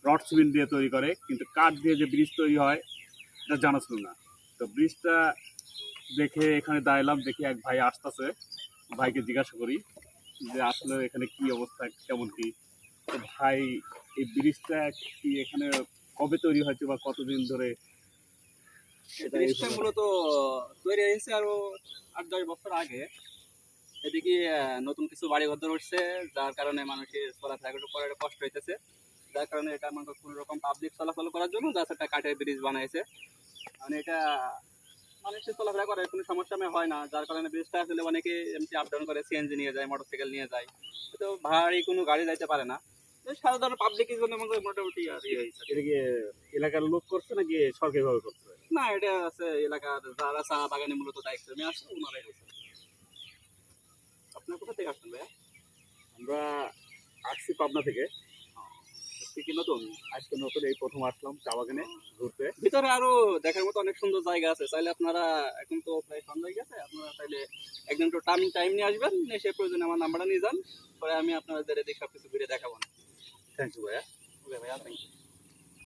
Rod cement দিয়ে তৈরি করে, কিন্তু কাঠ দিয়ে যে ব্রিজ তৈরি হয় এটা জানা ছিল না। তো ব্রিজটা দেখে এখানে দাঁড়ালাম, দেখি এক ভাই আসতেছে, ভাইকে জিজ্ঞাসা করি যে আসলে এখানে কি অবস্থা, কেমন কি। তো ভাই, এই ব্রিজটা কি এখানে কবে তৈরি হয়েছে বা কতদিন ধরে এটা ব্রিজটা মূলত তৈরি হয়েছে আরো 8-10 বছর আগে। এদিকে নতুন কিছু বাড়ি ঘর উঠছে, যার কারণে মানুষের চলাফেরা একটু করে কষ্ট হইতেছে। যার কারণে এটা আমাকে কোনো রকম পাবলিক চলাচল করার জন্য জাস্ট একটা কাঠের ব্রিজ বানাইছে। মানে এটা মানুষের চলাফেরা করে কোনো সমস্যা হয় না, যার কারণে ব্রিজটা আসলে অনেকে এমনি আপ ডাউন করে, সিএনজি নিয়ে যায়, মোটরসাইকেল নিয়ে যায়, তো ভারী কোনো গাড়ি যাইতে পারে না। তো সাধারণ পাবলিকের জন্য মোটামুটি আর ইয়ে হয়েছে। এটা কি এলাকার লোক করছে নাকি সরকারিভাবে করছে? না, এটা আছে এলাকার যারা চা বাগানে মূলত দায়িত্ব নিয়ে আসছে ওনারাই করছে। আপনার কোথা থেকে আসছেন ভাইয়া? আমরা আসছি পাবনা থেকে। কি নতুন? আজকে নতুন এই প্রথম আসলাম চা বাগানে ঘুরতে। ভিতরে আরো দেখার মতো অনেক সুন্দর জায়গা আছে, চাইলে আপনারা, এখন তো প্রায় সন্ধ্যা হয়ে গেছে, আপনারা চাইলে একদিন একটু টাইম নিয়ে আসবেন, এসে প্রয়োজনে আমার নাম্বারটা নিয়ে যান, পরে আমি আপনাদের এদিকে সবকিছু ঘুরে দেখাবো না। থ্যাংক ইউ ভাইয়া। ওকে ভাইয়া, থ্যাংক ইউ।